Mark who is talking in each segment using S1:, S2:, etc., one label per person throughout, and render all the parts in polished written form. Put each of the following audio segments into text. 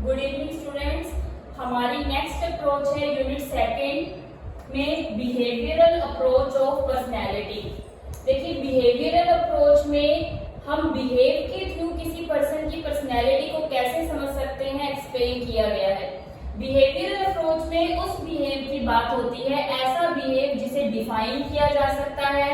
S1: Good evening students. हमारी next approach है unit second में बिहेवियरल अप्रोच ऑफ पर्सनैलिटी। देखिए, बिहेवियरल अप्रोच में हम बिहेव के थ्रू किसी पर्सन की पर्सनैलिटी को कैसे समझ सकते हैं एक्सप्लेन किया गया है। बिहेवियरल अप्रोच में उस बिहेव की बात होती है, ऐसा बिहेव जिसे डिफाइन किया जा सकता है,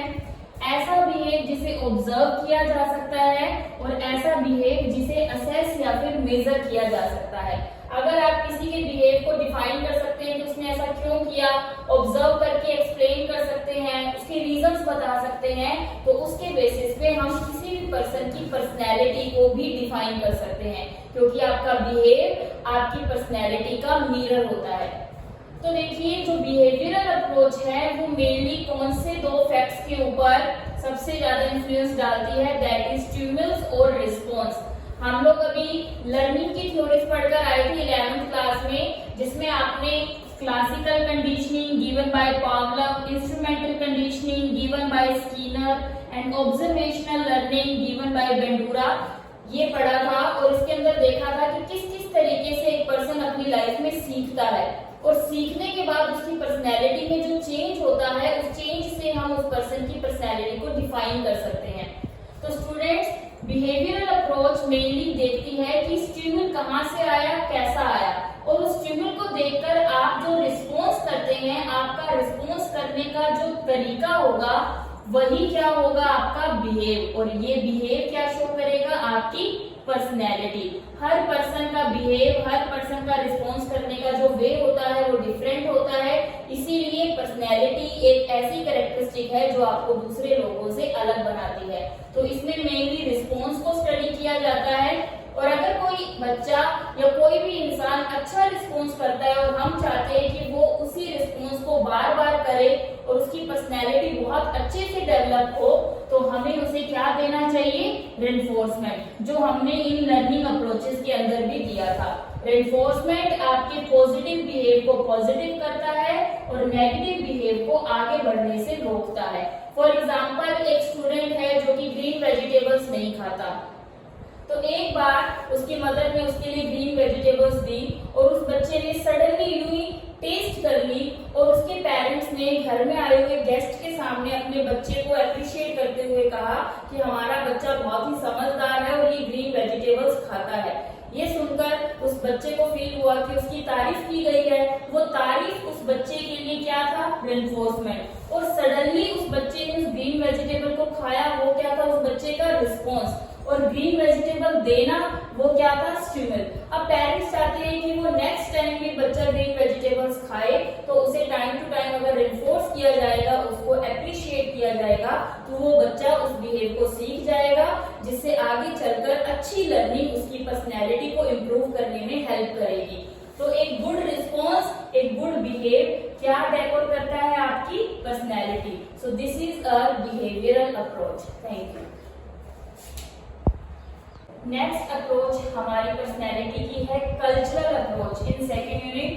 S1: ऐसा बिहेव जिसे ऑब्जर्व किया जा सकता है और ऐसा बिहेव जिसे असेस या फिर मेजर किया जा सकता है। अगर आप किसी के बिहेव को डिफाइन कर सकते हैं कि उसने ऐसा क्यों किया, ऑब्जर्व करके एक्सप्लेन कर सकते हैं, उसके रीजंस बता सकते हैं, तो उसके बेसिस पे हम किसी भी पर्सन की पर्सनैलिटी को भी डिफाइन कर सकते हैं, क्योंकि आपका बिहेव आपकी पर्सनैलिटी का मिरर होता है। तो देखिए, जो बिहेवियरल अप्रोच है वो मेनली कौन से दो फैक्ट्स के ऊपर सबसे ज्यादा इन्फ्लुएंस डालती है, दैट इज स्टिमुलस और रिस्पॉन्स। हम लोग अभी लर्निंग की थ्योरीज पढ़कर आए थे 11th क्लास में, जिसमें आपने classical conditioning given by Pavlov, instrumental conditioning given by Skinner and observational learning given by Bandura ये पढ़ा था। और इसके अंदर देखा था कि किस किस तरीके से एक पर्सन अपनी लाइफ में सीखता है और सीखने के बाद उसकी पर्सनैलिटी में जो चेंज होता है, उस चेंज से हम उस पर्सन की पर्सनैलिटी को डिफाइन कर सकते हैं। तो स्टूडेंट्स, बिहेवियरल अप्रोच मेनली देखती है कि स्टिमुल कहाँ से आया, कैसा आया, और उस स्टिमुल को देखकर आप जो रिस्पॉन्स करते हैं, आपका रिस्पॉन्स करने का जो तरीका होगा वही क्या होगा, आपका बिहेव। और ये बिहेव क्या शो करेगा, आपकी पर्सनैलिटी। हर पर्सन का बिहेव, हर पर्सन का रिस्पॉन्स करने का जो वे होता है वो डिफरेंट होता है। इसीलिए पर्सनैलिटी एक ऐसी कैरेक्टरिस्टिक है जो आपको दूसरे लोगों से अलग बनाती है। तो इसमें मेनली रिस्पॉन्स को स्टडी किया जाता है। और अगर कोई बच्चा या कोई भी इंसान अच्छा रिस्पॉन्स करता है और हम चाहते हैं कि वो उसी रिस्पॉन्स को बार बार करे और उसकी पर्सनैलिटी बहुत अच्छे से डेवलप हो, तो हमें उसे क्या देना चाहिए, रेनफोर्समेंट, जो हमने इन लर्निंग अप्रोचेस के अंदर भी दिया था। रेनफोर्समेंट आपके पॉजिटिव बिहेव को पॉजिटिव करता है और नेगेटिव बिहेव को आगे बढ़ने से रोकता है। फॉर एग्जाम्पल, एक स्टूडेंट है जो कि ग्रीन वेजिटेबल्स नहीं खाता, तो एक बार उसकी मदर ने उसके लिए ग्रीन वेजिटेबल्स दी और उस बच्चे ने सडनली यूं ही टेस्ट कर ली और उसके पेरेंट्स ने घर में आए हुए गेस्ट के सामने अपने बच्चे को अप्रिशिएट करते हुए कहा कि हमारा बच्चा बहुत ही समझदार है और ये ग्रीन वेजिटेबल्स खाता है। ये सुनकर उस बच्चे को फील हुआ कि उसकी तारीफ की गई है। वो तारीफ उस बच्चे के लिए क्या था, रेनफोर्समेंट। और सडनली उस बच्चे ने उस ग्रीन वेजिटेबल को खाया, वो क्या था, उस बच्चे का रिस्पॉन्स। और ग्रीन वेजिटेबल देना वो क्या था, स्टिमुल। अब पेरेंट्स चाहते हैं कि वो नेक्स्ट टाइम भी बच्चा ग्रीन वेजिटेबल्स खाए, तो उसे टाइम टू टाइम अगर रेनफोर्स किया जाएगा, उसको अप्रिशिएट किया जाएगा, तो वो बच्चा उस बिहेव को सीख जाएगा, जिससे आगे चलकर अच्छी लर्निंग उसकी पर्सनैलिटी को इम्प्रूव करने में हेल्प करेगी। तो एक गुड रिस्पॉन्स, एक गुड बिहेव क्या डेकोर करता है, आपकी personality. So this is a behavioural approach. Thank you. Next approach हमारी पर्सनैलिटी की है cultural approach in second unit.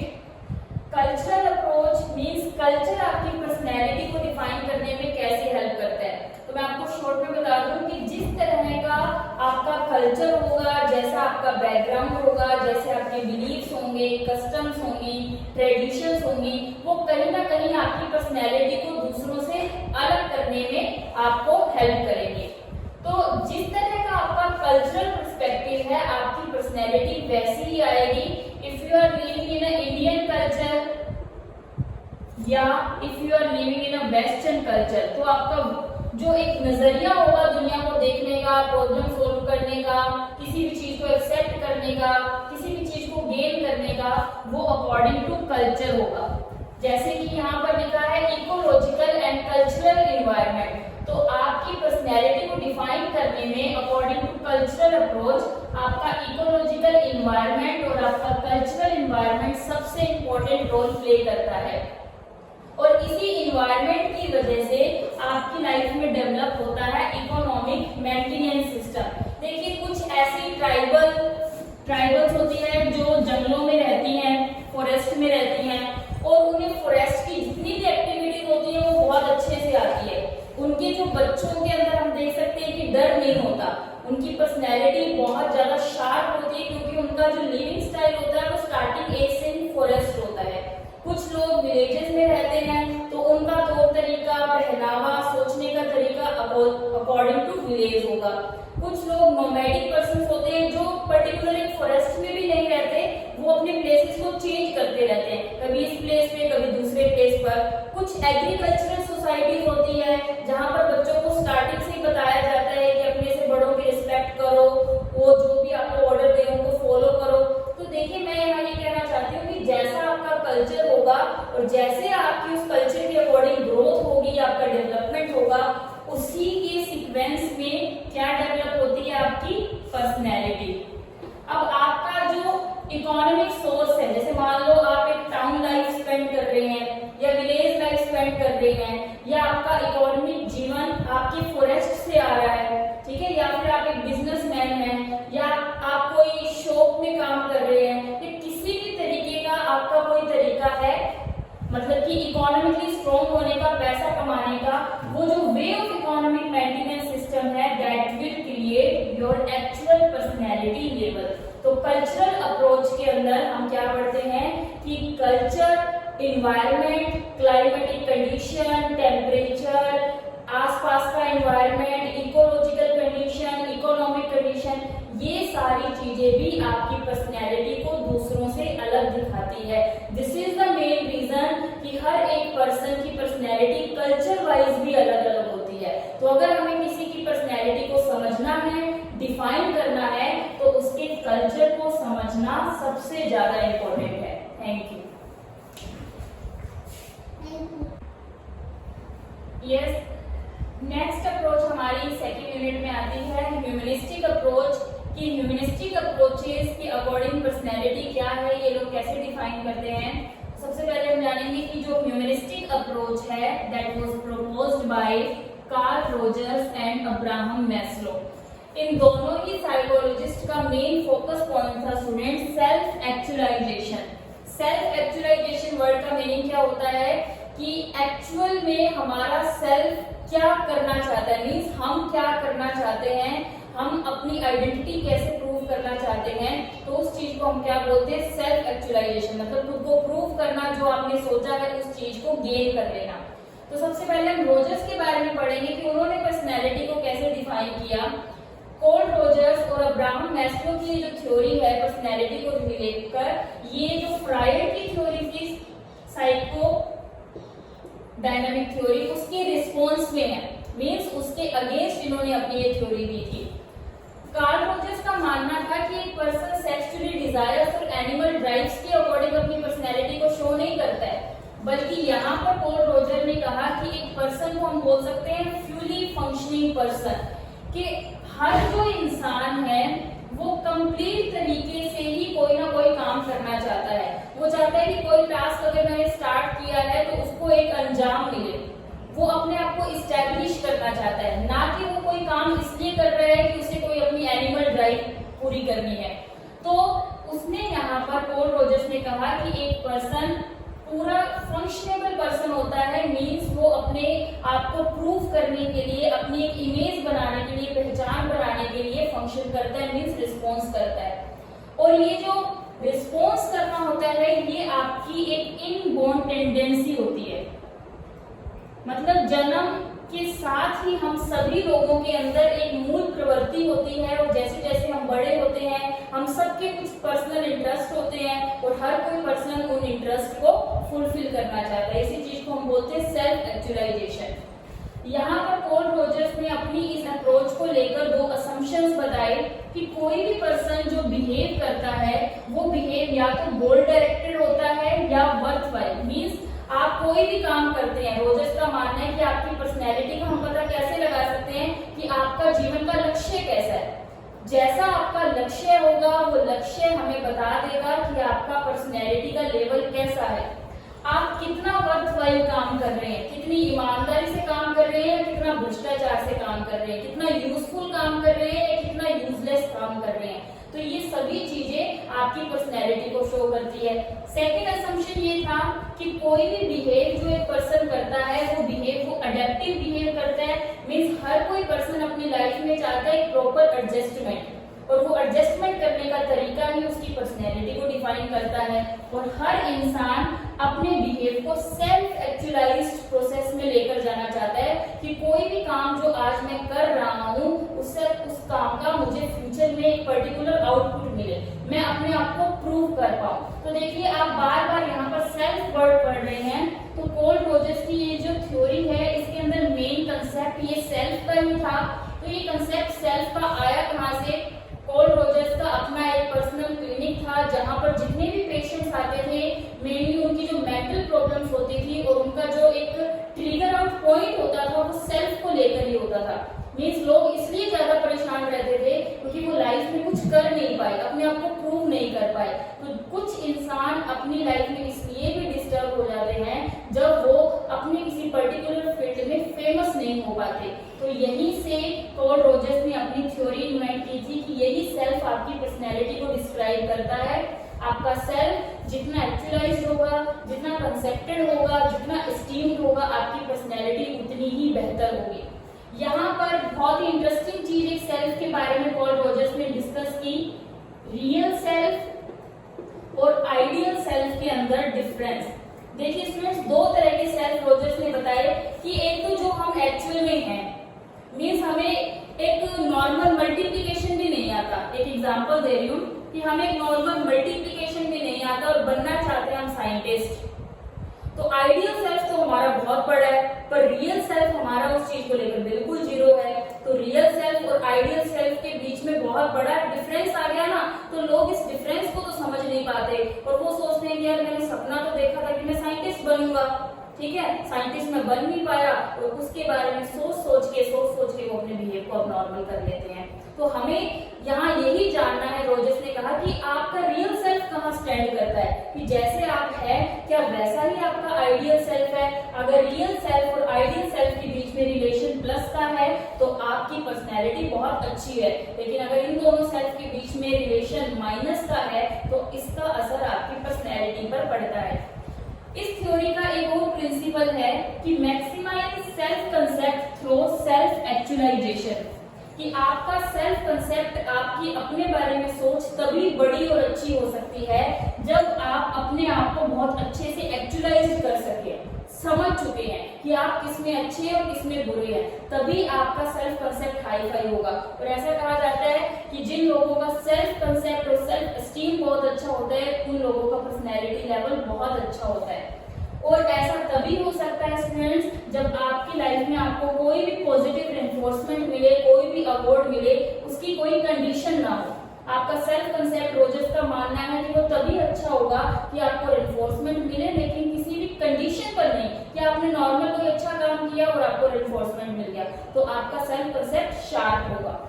S1: Cultural approach means culture आपकी पर्सनैलिटी को डिफाइन करने में कैसे हेल्प करता है। तो मैं आपको शॉर्ट में बता दूं कि जिस तरह का आपका कल्चर होगा, जैसा आपका बैकग्राउंड होगा, जैसे आपके बिलीफ्स होंगे, कस्टम्स होंगी, ट्रेडिशंस होंगी, वो कहीं ना कहीं आपकी पर्सनैलिटी को दूसरों से अलग करने में आपको हेल्प करेंगे। तो जिस तरह का आपका कल्चरल पर्सपेक्टिव है, आपकी पर्सनैलिटी वैसी ही आएगी। If you are living in a Indian culture या if you are living in a western culture, तो आपका जो एक नजरिया होगा दुनिया को देखने का, प्रॉब्लम सोल्व करने का, किसी भी चीज को एक्सेप्ट करने का, किसी भी चीज को गेन करने का, वो अकॉर्डिंग टू कल्चर होगा। जैसे कि यहाँ पर लिखा है इकोलॉजिकल एंड कल्चरल एनवायरनमेंट। तो आपकी पर्सनैलिटी को डिफाइन करने में अकॉर्डिंग टू कल्चरल अप्रोच आपका इकोलॉजिकल एनवायरनमेंट और आपका कल्चरल एनवायरनमेंट सबसे इंपॉर्टेंट रोल प्ले करता है। और इसी एनवायरनमेंट की वजह से आपकी लाइफ में डेवलप होता है इकोनॉमिक मेंटेनेंस सिस्टम। देखिए, कुछ ऐसी ट्राइबल्स होती है जो जंगलों में रहती हैं, फॉरेस्ट में रहती हैं, और उन्हें फॉरेस्ट की जितनी भी एक्टिविटीज होती है वो बहुत अच्छे से आती है। उनके जो बच्चों के अंदर हम देख सकते हैं कि डर नहीं होता, उनकी पर्सनैलिटी बहुत ज्यादा शार्प होती है, क्योंकि उनका जो लिविंग स्टाइल चेंज करते रहते हैं, कभी इस प्लेस पे कभी दूसरे प्लेस पर। कुछ एग्रीकल्चरल सोसाइटीज होती है जहाँ पर बच्चों को स्टार्टिंग से ही बताया जाता है कि अपने से बड़ों की रिस्पेक्ट करो, वो जो भी आपको ऑर्डर दे उनको फॉलो करो। तो देखिए मैं यहाँ ये कहना चाहती हूँ कि जैसा आपका कल्चर होगा और जैसे आपकी उस कल्चर के अकॉर्डिंग ग्रोथ होगी, आपका डेवलपमेंट होगा, उसी के सीक्वेंस में क्या डेवलप होती है आपकी पर्सनैलिटी। अब आपका जो इकोनॉमिक सोर्स है, जैसे मान लो आप एक टाउन लाइफ स्पेंड कर रहे हैं या विलेज लाइफ स्पेंड कर रहे हैं, या आपका इकोनॉमिक जीवन आपके फॉरेस्ट से आ रहा है, ठीक है, या फिर आप एक बिजनेसमैन हैं, या आप कोई शॉप में काम कर रहे हैं, या किसी भी तरीके का आपका कोई तरीका है, मतलब कि इकोनॉमिकली स्ट्रॉन्ग होने का, पैसा कमाने का, वो जो way of economic maintenance system है, that will create your actual personality level. तो कल्चरल अप्रोच के अंदर हम क्या पढ़ते हैं कि culture, environment, climatic condition, temperature, आसपास का environment, ecological condition, economic condition, ये सारी चीजें भी आपकी पर्सनैलिटी को दूसरों से अलग दिखाती है। This is the main reason कि हर एक पर्सन की पर्सनैलिटी कल्चर वाइज भी अलग अलग होती है। तो अगर हमें किसी की पर्सनैलिटी को समझना है, डिफाइन करना है, तो उसके कल्चर को समझना सबसे ज्यादा इंपॉर्टेंट है। Thank you. Yes, next approach हमारी सेकेंड यूनिट में आती है ह्यूमनिस्टिक अप्रोच, कि ह्यूमनिस्टिक अप्रोचेस के अकॉर्डिंग पर्सनैलिटी क्या है, ये लोग कैसे डिफाइन करते हैं। सबसे पहले हम जानेंगे कि जो ह्यूमनिस्टिक अप्रोच है that was proposed by Carl Rogers and Abraham Maslow. इन दोनों ही साइकोलॉजिस्ट का मेन फोकस पॉइंट था student self actualisation. Self actualisation word का मीनिंग क्या होता है कि एक्चुअल में हमारा सेल्फ क्या करना चाहता है, मीन्स हम क्या करना चाहते हैं, हम अपनी आइडेंटिटी कैसे प्रूव करना चाहते हैं, तो उस चीज को हम क्या बोलते हैं, सेल्फ एक्चुअलाइजेशन। मतलब खुद को प्रूव करना, जो आपने सोचा है उस चीज को गेन कर लेना। तो सबसे पहले हम रोजर्स के बारे में पढ़ेंगे कि उन्होंने पर्सनैलिटी को कैसे डिफाइन किया। कार्ल रोजर्स और अब्राहम मैस्लो की जो थ्योरी है पर्सनैलिटी को लेकर, ये जो प्रायर की थ्योरी थी साइको डायनामिक थ्योरी, उसके रिस्पॉन्स में है, मीन्स उसके अगेंस्ट इन्होंने अपनी ये थ्योरी दी थी। कार्ल रोजर्स का मानना था कि एक पर्सन सेक्सुअली डिजायर्स और एनिमल ड्राइव्स के अकॉर्डिंग अपनी पर्सनैलिटी को शो नहीं करता है, बल्कि यहाँ पर कार्ल रोजर ने कहा कि एक पर्सन को हम बोल सकते हैं फ्यूली फंक्शनिंग पर्सन, कि हर जो इंसान है वो कंप्लीट तरीके से ही कोई ना कोई काम करना चाहता है। वो चाहता है कि कोई टास्क अगर मैंने स्टार्ट किया है तो उसको एक अंजाम मिले, वो अपने आप को इस्टेब्लिश करना चाहता है, ना कि वो कोई काम इसलिए कर रहा है कि उसे कोई अपनी एनिमल ड्राइव पूरी करनी है। तो उसने यहाँ पर कार्ल रोजर्स ने कहा कि एक पर्सन पूरा फंक्शनेबल पर्सन होता है, मीन्स वो अपने आप को प्रूव करने के लिए, अपनी एक इमेज बनाने के लिए, पहचान बनाने के लिए फंक्शन करता है, मीन्स रिस्पॉन्स करता है। और ये जो रिस्पॉन्स करना होता है ये आपकी एक इनबोर्न टेंडेंसी होती है, मतलब जन्म के साथ ही हम सभी लोगों के अंदर एक मूल प्रवृत्ति होती है, और जैसे जैसे हम बड़े होते हैं हम सबके कुछ पर्सनल इंटरेस्ट होते हैं और हर कोई पर्सन उन इंटरेस्ट को फुलफिल करना चाहता है। इसी चीज को हम बोलते हैं सेल्फ एक्चुअलाइजेशन। यहाँ पर कार्ल रोजर्स ने अपनी इस अप्रोच को लेकर दो असम्पशंस बताए कि कोई भी पर्सन जो बिहेव करता है वो बिहेव या तो गोल डायरेक्टेड होता है या वर्थवाइल, मीन्स आप कोई भी काम करते हैं, रोजर्स का मानना है कि आपकी पर्सनैलिटी का हम पता कैसे लगा सकते हैं कि आपका जीवन का लक्ष्य कैसा है। जैसा आपका लक्ष्य होगा वो लक्ष्य हमें बता देगा कि आपका पर्सनैलिटी का लेवल कैसा है, आप कितना वर्थवाइल काम कर रहे हैं, कितनी ईमानदारी से काम कर रहे हैं, कितना भ्रष्टाचार से काम कर रहे हैं, कितना यूजफुल काम कर रहे हैं, कितना यूजलेस काम कर रहे हैं। तो ये सभी चीजें आपकी पर्सनैलिटी को शो करती है। सेकेंड असम्पशन ये था कि कोई भी बिहेव जो एक पर्सन करता है वो बिहेव, वो अडेप्टिव बिहेव करता है, मीन्स हर कोई पर्सन अपनी लाइफ में चाहता है एक प्रॉपर एडजस्टमेंट, और वो एडजस्टमेंट करने का तरीका ही उसकी पर्सनैलिटी को डिफाइन करता है। और हर इंसान अपने बिहेव को सेल्फ एक्चुअलाइज्ड प्रोसेस में लेकर जाना चाहता है कि कोई भी काम जो आज मैं कर रहा हूँ उससे उस काम का मुझे फ्यूचर में एक पर्टिकुलर आउटपुट मिले, मैं अपने आप को प्रूव कर पाऊं। तो देखिए आप बार बार यहाँ पर सेल्फ वर्ड पढ़ रहे हैं, तो कोल रोजर्स की ये जो थ्योरी है इसके अंदर मेन कंसेप्ट ये सेल्फ का ही था। तो ये कंसेप्ट सेल्फ का आया कहाँ से? कोल रोजर्स का अपना एक पर्सनल क्लिनिक था जहां पर जितने भी पेशेंट्स आते थे मेनली उनकी जो मेंटल प्रॉब्लम्स होती थी और उनका जो एक ट्रिगर आउट पॉइंट होता था वो सेल्फ को लेकर ही होता था। मीन्स लोग इसलिए ज्यादा परेशान रहते थे क्योंकि वो लाइफ में कुछ कर नहीं पाए, अपने आप को प्रूव नहीं कर पाए। तो कुछ इंसान अपनी लाइफ में इसलिए भी डिस्टर्ब हो जाते हैं जब वो अपने किसी पर्टिकुलर फील्ड में फेमस नहीं हो पाते। तो यहीं से कोल रोजर्स ने अपनी थ्योरी इन्वेंट की थी कि यही सेल्फ आपकी पर्सनैलिटी को डिस्क्राइब करता है। आपका सेल्फ जितना एक्चुअलाइज्ड होगा, जितना कंसेप्टेड होगा, जितना एस्टीम्ड होगा, आपकी पर्सनैलिटी उतनी ही बेहतर होगी। यहाँ पर बहुत ही इंटरेस्टिंग चीज एक सेल्फ के बारे में कोल रोजर्स ने डिस्कस की, रियल सेल्फ और आइडियल सेल्फ के अंदर डिफरेंस। देखिए स्टूडेंट्स, दो तरह के सेल्फ रोजर्स ने बताए कि एक तो जो हम एक्चुअल में हैं, मीन्स हमें एक नॉर्मल मल्टीप्लिकेशन भी नहीं आता। एक एग्जांपल दे रही हूँ कि हमें एक नॉर्मल मल्टीप्लिकेशन भी नहीं आता और बनना चाहते हैं हम साइंटिस्ट। तो आइडियल सेल्फ तो हमारा बहुत बड़ा है, पर रियल सेल्फ हमारा उस चीज को लेकर बिल्कुल जीरो है। तो रियल सेल्फ और आइडियल सेल्फ के बीच में बहुत बड़ा डिफरेंस आ गया ना, तो लोग इस डिफरेंस को तो समझ नहीं पाते और वो सोचते हैं कि यार मैंने सपना तो देखा था कि मैं साइंटिस्ट बनूंगा, ठीक है, साइंटिस्ट में बन नहीं पाया और उसके बारे में सोच सोच के वो अपने बिहेव को अब नॉर्मल कर लेते हैं। तो हमें यहाँ यही जानना है, रोजर्स ने कहा कि आपका रियल सेल्फ कहाँ स्टैंड करता है, कि जैसे आप है क्या वैसा ही आपका आइडियल सेल्फ है। अगर रियल सेल्फ और आइडियल सेल्फ के बीच में रिलेशन प्लस का है तो आपकी पर्सनैलिटी बहुत अच्छी है, लेकिन अगर इन दोनों सेल्फ के बीच में रिलेशन माइनस का है तो इसका असर आपकी पर्सनैलिटी पर पड़ता है। इस थ्योरी का एक और प्रिंसिपल है कि maximize self concept through self actualization, कि आपका सेल्फ कंसेप्ट, आपकी अपने बारे में सोच तभी बड़ी और अच्छी हो सकती है जब आप अपने आप को बहुत अच्छे से एक्चुअलाइज कर सके, समझ चुके हैं कि आप किसमें अच्छे हैं और किसमें बुरे हैं, तभी आपका सेल्फ कंसेप्ट हाई फाई होगा। और ऐसा कहा जाता है कि जिन लोगों का सेल्फ कंसेप्ट और सेल्फ एस्टीम बहुत अच्छा होता है उन लोगों का पर्सनैलिटी लेवल बहुत अच्छा होता है। और ऐसा तभी हो सकता है स्टूडेंट्स जब आपकी लाइफ में आपको कोई भी पॉजिटिव रेनफोर्समेंट मिले, कोई भी अवार्ड मिले, उसकी कोई कंडीशन ना हो। आपका सेल्फ कंसेप्ट, रोजर्स का मानना है कि वो तभी अच्छा होगा कि आपको रेनफोर्समेंट मिले, लेकिन किसी भी कंडीशन पर नहीं कि आपने नॉर्मल कोई अच्छा काम किया और आपको रेनफोर्समेंट मिल गया, तो आपका सेल्फ कंसेप्ट शार्प होगा।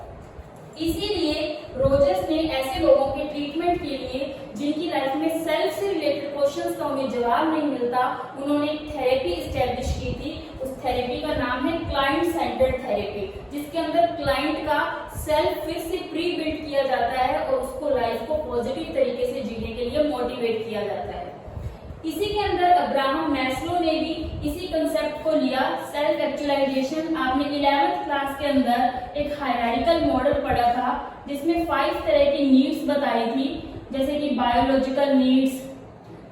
S1: इसीलिए रोजर्स ने ऐसे लोगों के ट्रीटमेंट के लिए जिनकी लाइफ में सेल्फ से रिलेटेड क्वेश्चंस का उन्हें जवाब नहीं मिलता, उन्होंने एक थेरेपी एस्टेब्लिश की थी। उस थेरेपी का नाम है क्लाइंट सेंटर्ड थेरेपी, जिसके अंदर क्लाइंट का सेल्फ फिर से प्री बिल्ड किया जाता है और उसको लाइफ को पॉजिटिव तरीके से जीने के लिए मोटिवेट किया जाता है। इसी के अंदर अब्राहम मैस्लो ने भी इसी कंसेप्ट को लिया, सेल्फ एक्चुअलाइजेशन। आपने 11th क्लास के अंदर एक हायरार्किकल मॉडल पढ़ा था जिसमें 5 तरह की नीड्स बताई थी, जैसे कि बायोलॉजिकल नीड्स,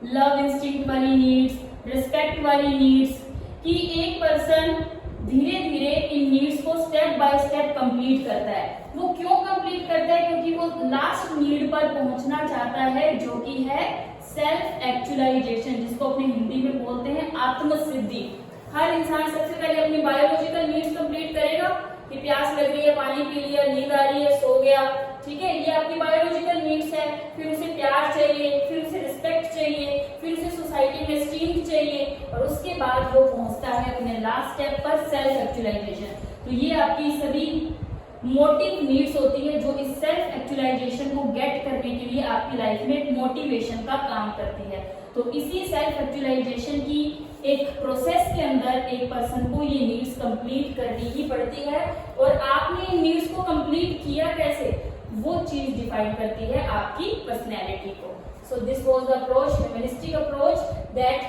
S1: लव इंस्टिंक्ट वाली नीड्स, रिस्पेक्ट वाली नीड्स, कि एक पर्सन धीरे धीरे इन नीड्स को स्टेप बाय स्टेप कंप्लीट करता है। वो क्यों कंप्लीट करता है? क्योंकि वो लास्ट नीड पर पहुंचना चाहता है जो कि है सेल्फ एक्चुअलाइजेशन, जिसको अपने हिंदी में बोलते हैं आत्मसिद्धि। हर इंसान सबसे पहले अपनी बायोलॉजिकल नीड्स कंप्लीट करेगा कि प्यास लग रही है, पानी पी लिया, नींद आ रही है, सो गया, ठीक है, ये आपकी बायोलॉजिकल नीड्स है। फिर उसे प्यार चाहिए, फिर उसे रिस्पेक्ट चाहिए, फिर उसे सोसाइटी में स्टीम चाहिए और उसके बाद वो पहुंचता है अपने लास्ट स्टेप पर सेल्फ एक्चुअलाइजेशन। तो ये आपकी सभी मोटिव नीड्स होती है जो इस सेल्फ एक्चुअलाइजेशन को गेट करने के लिए आपकी लाइफ में एक मोटिवेशन का काम करती है। तो इसी सेल्फ एक्चुअलाइजेशन की एक प्रोसेस के अंदर एक पर्सन को ये नीड्स कंप्लीट करनी ही पड़ती है और आपने इन नीड्स को कंप्लीट किया कैसे, वो चीज डिफाइन करती है आपकी पर्सनैलिटी को। So this was the approach, humanistic approach that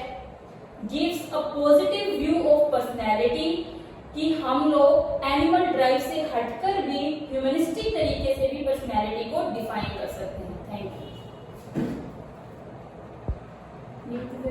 S1: gives a positive view of personality, कि हम लोग एनिमल ड्राइव से हटकर भी ह्यूमनिस्टिक तरीके से भी पर्सनैलिटी को डिफाइन कर सकते हैं। Thank you.